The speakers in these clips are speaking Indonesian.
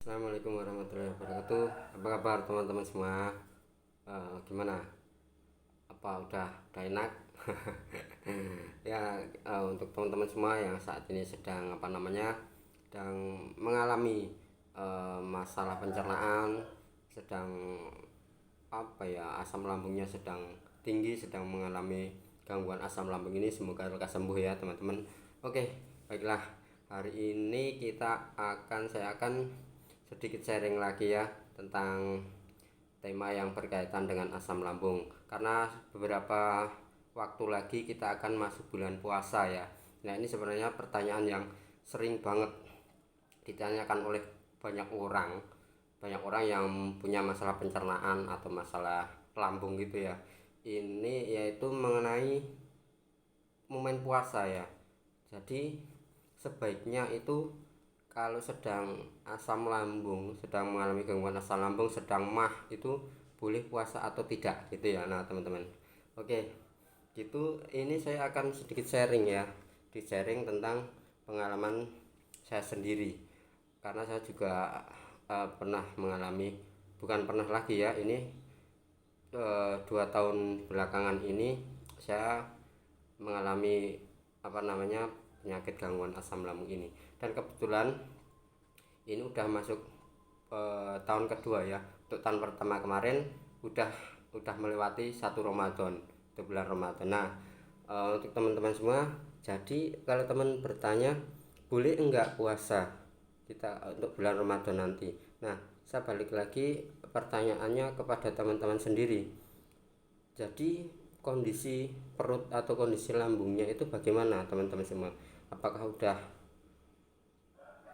Assalamualaikum warahmatullahi wabarakatuh. Apa kabar teman-teman semua? Gimana? Apa udah enak? Ya, untuk teman-teman semua yang saat ini sedang sedang mengalami masalah pencernaan, sedang asam lambungnya sedang tinggi, sedang mengalami gangguan asam lambung ini, semoga lekas sembuh ya teman-teman. Oke, baiklah. Hari ini saya akan sedikit sharing lagi ya tentang tema yang berkaitan dengan asam lambung, karena beberapa waktu lagi kita akan masuk bulan puasa ya. Nah, ini sebenarnya pertanyaan yang sering banget ditanyakan oleh banyak orang banyak orang yang punya masalah pencernaan atau masalah lambung gitu ya. Ini yaitu mengenai momen puasa ya. Jadi sebaiknya itu kalau sedang asam lambung, sedang mengalami gangguan asam lambung, sedang mah, itu boleh puasa atau tidak gitu ya. Nah teman-teman, oke, gitu. Ini saya akan sedikit sharing ya, di sharing tentang pengalaman saya sendiri, karena saya juga pernah mengalami, bukan pernah lagi ya, ini 2 tahun belakangan ini saya mengalami penyakit gangguan asam lambung ini. Dan kebetulan ini udah masuk tahun kedua ya. Untuk tahun pertama kemarin udah melewati 1 Ramadan, itu bulan Ramadan. Nah, untuk teman-teman semua, jadi kalau teman bertanya boleh enggak puasa kita untuk bulan Ramadan nanti, nah saya balik lagi pertanyaannya kepada teman-teman sendiri. Jadi kondisi perut atau kondisi lambungnya itu bagaimana teman-teman semua? Apakah udah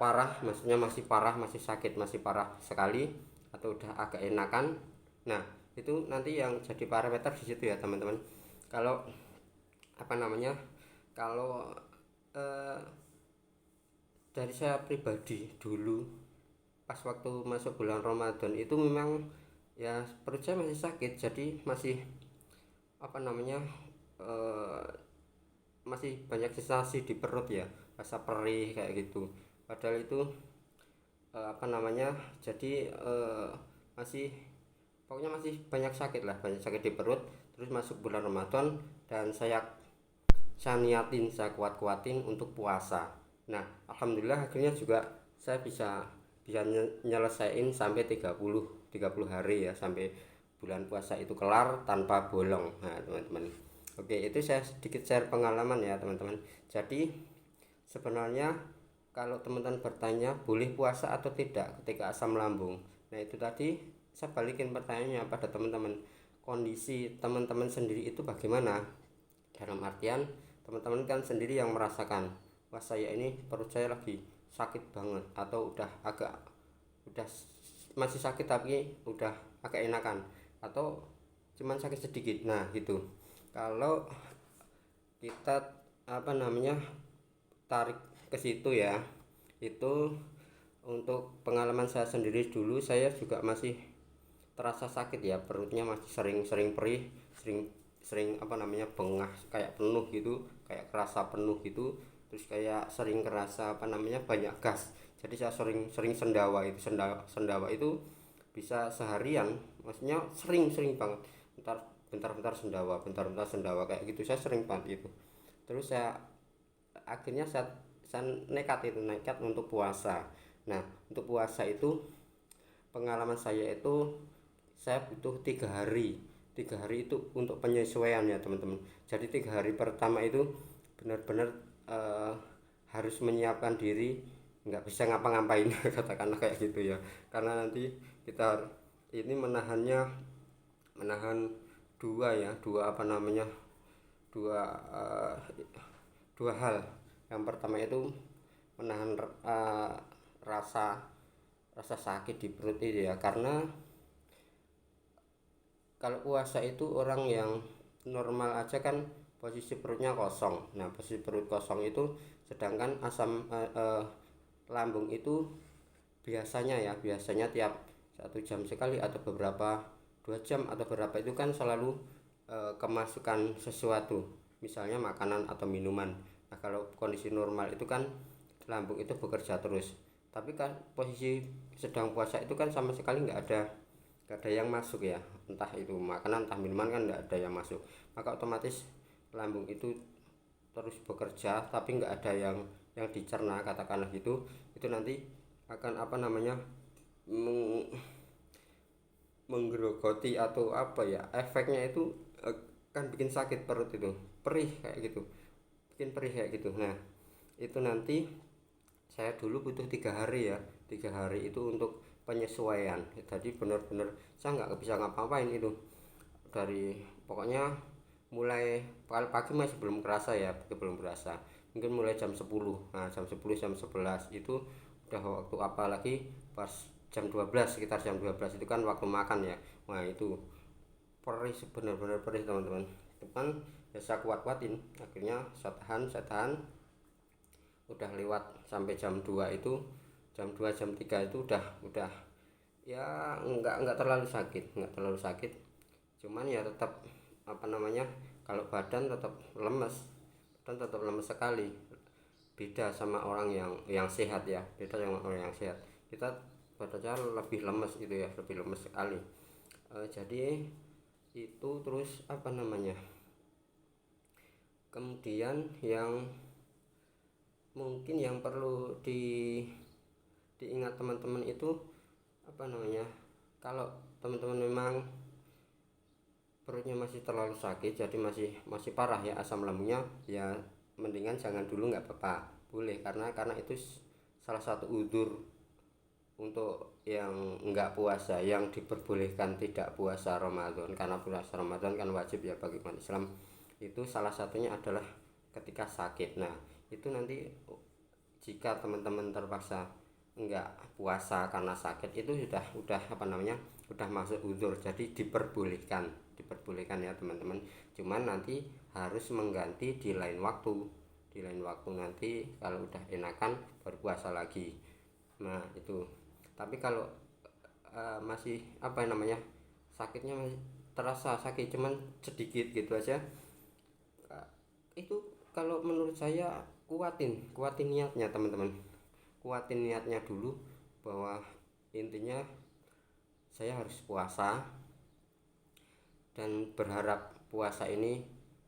parah, maksudnya masih parah, masih sakit, masih parah sekali, atau udah agak enakan? Nah, itu nanti yang jadi parameter di situ ya teman-teman. Kalau apa namanya? Kalau eh, dari saya pribadi dulu, pas waktu masuk bulan Ramadan itu memang ya perut saya masih sakit, jadi masih apa namanya eh, masih banyak sensasi di perut ya, rasa perih kayak gitu. Padahal itu jadi masih, pokoknya masih banyak sakit lah, banyak sakit di perut. Terus masuk bulan Ramadan dan saya kuat-kuatin untuk puasa. Nah alhamdulillah akhirnya juga saya bisa bisa nyelesain sampai 30 hari ya, sampai bulan puasa itu kelar tanpa bolong. Nah teman-teman, oke, itu saya sedikit share pengalaman ya teman-teman. Jadi sebenarnya kalau teman-teman bertanya boleh puasa atau tidak ketika asam lambung, nah itu tadi saya balikin pertanyaannya pada teman-teman, kondisi teman-teman sendiri itu bagaimana. Dalam artian teman-teman kan sendiri yang merasakan, wah saya ini perut saya lagi sakit banget, atau udah masih sakit tapi udah agak enakan, atau cuman sakit sedikit. Nah gitu, kalau kita tarik ke situ ya, itu untuk pengalaman saya sendiri dulu, saya juga masih terasa sakit ya, perutnya masih sering perih, sering sering bengah, kayak penuh gitu, kayak kerasa penuh gitu. Terus kayak sering kerasa banyak gas. Jadi saya sering sering sendawa. Itu sendawa itu bisa seharian, maksudnya sering sering banget. Bentar bentar sendawa, bentar bentar sendawa kayak gitu, saya sering banget itu. Terus akhirnya saya nekat untuk puasa. Nah untuk puasa itu, pengalaman saya itu, saya butuh 3 hari. 3 hari itu untuk penyesuaian ya teman-teman. Jadi 3 hari pertama itu benar-benar eh, harus menyiapkan diri, nggak bisa ngapa-ngapain katakanlah kayak gitu ya, karena nanti kita ini menahan dua eh, dua hal. Yang pertama itu menahan rasa rasa sakit di perut itu ya, karena kalau puasa itu orang yang normal aja kan posisi perutnya kosong. Nah posisi perut kosong itu, sedangkan lambung itu biasanya tiap 1 jam sekali, atau beberapa 2 jam, atau berapa itu kan selalu kemasukan sesuatu, misalnya makanan atau minuman. Nah kalau kondisi normal itu kan lambung itu bekerja terus. Tapi kan posisi sedang puasa itu kan sama sekali nggak ada yang masuk ya, entah itu makanan entah minuman kan nggak ada yang masuk, maka otomatis lambung itu terus bekerja tapi nggak ada yang dicerna katakanlah gitu. Itu nanti akan apa namanya menggerogoti atau apa ya, efeknya itu kan bikin sakit perut, itu perih kayak gitu, bikin perih kayak gitu. Nah itu nanti saya dulu butuh 3 hari ya, 3 hari itu untuk penyesuaian. Jadi benar-benar saya nggak bisa ngapa-ngapain itu, dari pokoknya mulai pagi masih belum kerasa ya, belum kerasa, mungkin mulai jam 10, nah jam 10 jam 11 itu udah waktu, apalagi pas jam 12, sekitar jam 12 itu kan waktu makan ya. Wah itu perih, benar-benar perih teman-teman. Itu kan ya saya kuat-kuatin, akhirnya saya tahan udah lewat sampai jam 2 itu, jam 2 jam 3 itu udah ya nggak terlalu sakit, cuman ya tetap apa namanya, kalau badan tetap lemes sekali. Beda sama orang yang sehat ya, beda sama orang yang sehat, kita badannya lebih lemes gitu ya, lebih lemes sekali. Jadi itu terus apa namanya, kemudian yang mungkin yang perlu diingat teman-teman itu apa namanya, kalau teman-teman memang perutnya masih terlalu sakit, jadi masih parah ya asam lambungnya, ya mendingan jangan dulu, nggak apa-apa, boleh, karena itu salah satu udzur untuk yang nggak puasa, yang diperbolehkan tidak puasa Ramadan, karena puasa Ramadan kan wajib ya bagi umat Islam. Itu salah satunya adalah ketika sakit. Nah itu nanti jika teman-teman terpaksa enggak puasa karena sakit, itu udah apa namanya, udah masuk uzur, jadi diperbolehkan ya teman-teman. Cuman nanti harus mengganti di lain waktu, nanti kalau udah enakan baru puasa lagi. Nah itu, tapi kalau masih apa namanya, sakitnya masih terasa sakit cuman sedikit gitu aja, itu kalau menurut saya kuatin niatnya teman-teman, kuatin niatnya dulu, bahwa intinya saya harus puasa, dan berharap puasa ini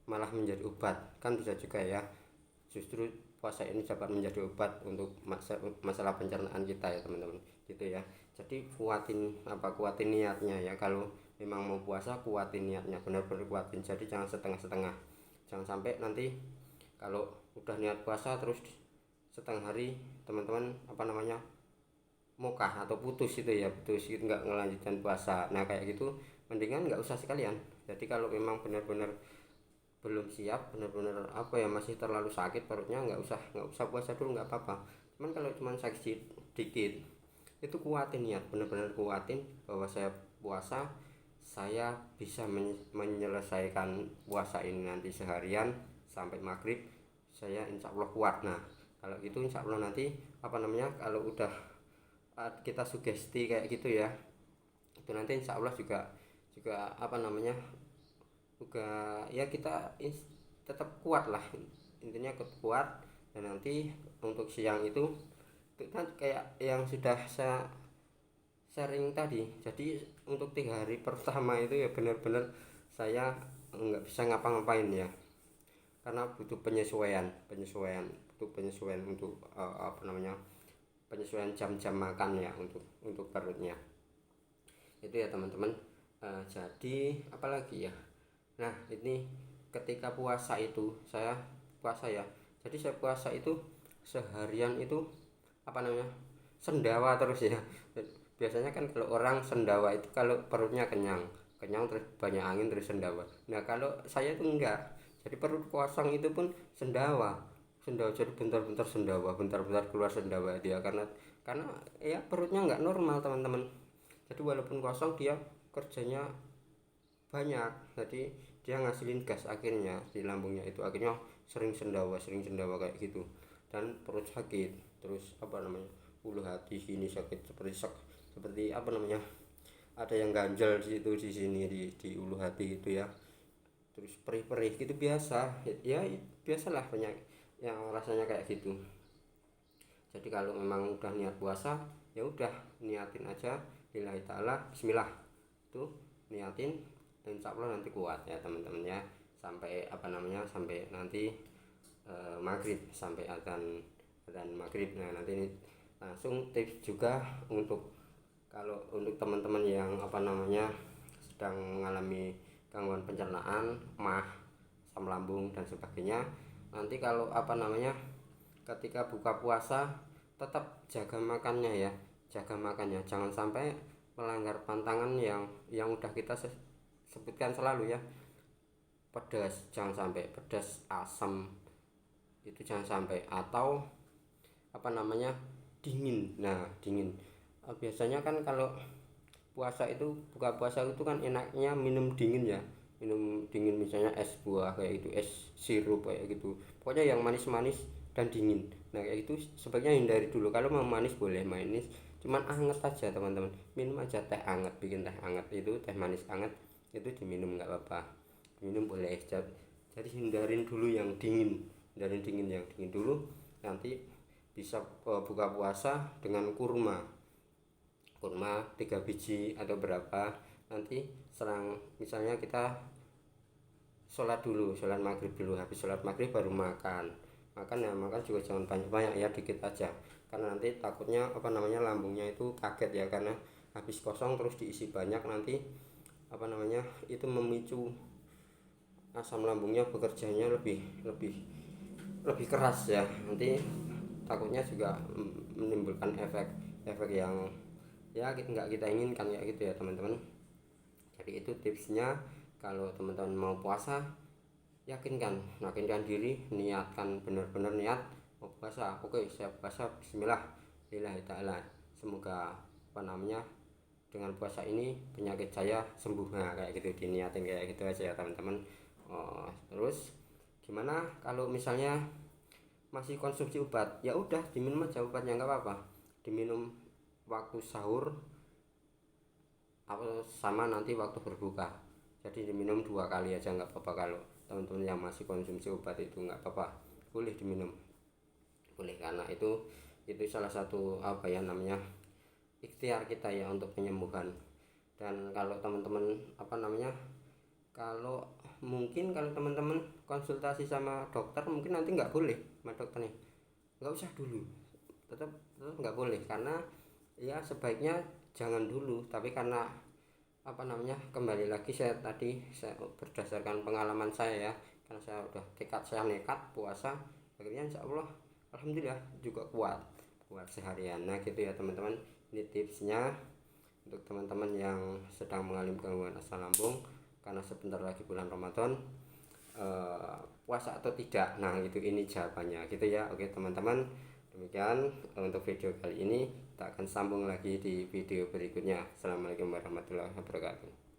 malah menjadi obat, kan bisa juga ya, justru puasa ini dapat menjadi obat untuk masalah pencernaan kita ya teman-teman, gitu ya. Jadi kuatin niatnya ya, kalau memang mau puasa kuatin niatnya, benar-benar kuatin, jadi jangan setengah-setengah, jangan sampai nanti kalau udah niat puasa terus setengah hari teman-teman apa namanya mokah atau putus itu ya, putus itu nggak ngelanjutkan puasa. Nah kayak gitu mendingan nggak usah sekalian. Jadi kalau memang benar-benar belum siap, benar-benar apa ya, masih terlalu sakit perutnya, nggak usah puasa dulu, nggak apa-apa. Cuman kalau cuman sakit dikit, itu kuatin niat, benar-benar kuatin bahwa saya puasa, saya bisa menyelesaikan puasa ini nanti seharian sampai maghrib, saya insya Allah kuat. Nah kalau gitu insya Allah nanti apa namanya, kalau udah kita sugesti kayak gitu ya, itu nanti insya Allah juga apa namanya, juga ya kita tetap kuat lah, intinya kuat. Dan nanti untuk siang itu kan kayak yang sudah saya sharing tadi, jadi untuk 3 hari pertama itu ya benar-benar saya nggak bisa ngapa-ngapain ya, karena butuh penyesuaian untuk apa namanya, penyesuaian jam-jam makan ya, untuk perutnya itu ya teman-teman. Jadi apalagi ya, nah ini ketika puasa itu saya puasa ya, jadi saya puasa itu seharian itu apa namanya, sendawa terus ya. Biasanya kan kalau orang sendawa itu kalau perutnya kenyang kenyang terus banyak angin terus sendawa. Nah kalau saya itu enggak, jadi perut kosong itu pun sendawa, jadi bentar-bentar sendawa, bentar-bentar keluar sendawa dia, karena ya perutnya nggak normal teman-teman. Jadi walaupun kosong dia kerjanya banyak, jadi dia ngasilin gas akhirnya di lambungnya, itu akhirnya sering sendawa kayak gitu, dan perut sakit terus apa namanya, ulu hati sini sakit, seperti apa namanya, ada yang ganjel di situ, di sini di ulu hati gitu ya, terus perih-perih gitu, biasa ya, biasalah banyak yang rasanya kayak gitu. Jadi kalau memang udah niat puasa, ya udah niatin aja lillahi ta'ala, bismillah, tuh niatin, insya Allah nanti kuat ya teman-teman ya, sampai sampai nanti maghrib, sampai adzan maghrib. Nah nanti ini langsung tips juga untuk kalau untuk teman-teman yang sedang mengalami gangguan pencernaan, mah, asam lambung dan sebagainya. Nanti kalau ketika buka puasa tetap jaga makannya ya, jangan sampai melanggar pantangan yang udah kita sebutkan selalu ya. Pedas jangan sampai, pedas, asam itu jangan sampai, atau dingin. Nah dingin, biasanya kan kalau buka puasa itu kan enaknya minum dingin ya, minum dingin misalnya es buah kayak gitu, es sirup kayak gitu, pokoknya yang manis-manis dan dingin. Nah kayak gitu sebaiknya hindari dulu. Kalau mau manis boleh manis, cuman anget aja teman-teman, minum aja teh anget, bikin teh anget, itu teh manis anget itu diminum nggak apa-apa, diminum boleh. Jadi hindarin dulu yang dingin, yang dingin dulu. Nanti bisa buka puasa dengan kurma 3 biji atau berapa. Nanti serang misalnya kita sholat maghrib dulu, habis sholat maghrib baru makan ya. Makan juga jangan banyak-banyak ya, dikit aja, karena nanti takutnya lambungnya itu kaget ya, karena habis kosong terus diisi banyak, nanti itu memicu asam lambungnya bekerjanya lebih keras ya, nanti takutnya juga menimbulkan efek yang ya nggak kita inginkan ya gitu ya teman-teman. Jadi itu tipsnya, kalau teman-teman mau puasa, yakinkan diri, niatkan benar-benar niat mau puasa. Oke, saya puasa, bismillah, lillahi ta'ala, semoga dengan puasa ini penyakit saya sembuh. Nah kayak gitu, diniatin kayak gitu aja ya teman-teman. Terus gimana kalau misalnya masih konsumsi obat? Ya udah diminum aja obatnya, nggak apa-apa, diminum waktu sahur atau sama nanti waktu berbuka. Jadi diminum 2 kali aja nggak apa-apa. Kalau teman-teman yang masih konsumsi obat itu nggak apa-apa, boleh diminum, boleh, karena itu salah satu ikhtiar kita ya untuk penyembuhan. Dan kalau teman-teman kalau teman-teman konsultasi sama dokter, mungkin nanti nggak boleh sama dokternya, nggak usah dulu, tetap nggak boleh, karena ya sebaiknya jangan dulu. Tapi karena kembali lagi, saya berdasarkan pengalaman saya ya, karena saya nekat puasa, akhirnya insya Allah alhamdulillah juga kuat seharian. Nah gitu ya teman-teman, ini tipsnya untuk teman-teman yang sedang mengalami gangguan asam lambung, karena sebentar lagi bulan Ramadan, puasa atau tidak. Nah itu, ini jawabannya gitu ya. Oke teman-teman, demikian untuk video kali ini. Kita akan sambung lagi di video berikutnya. Assalamualaikum warahmatullahi wabarakatuh.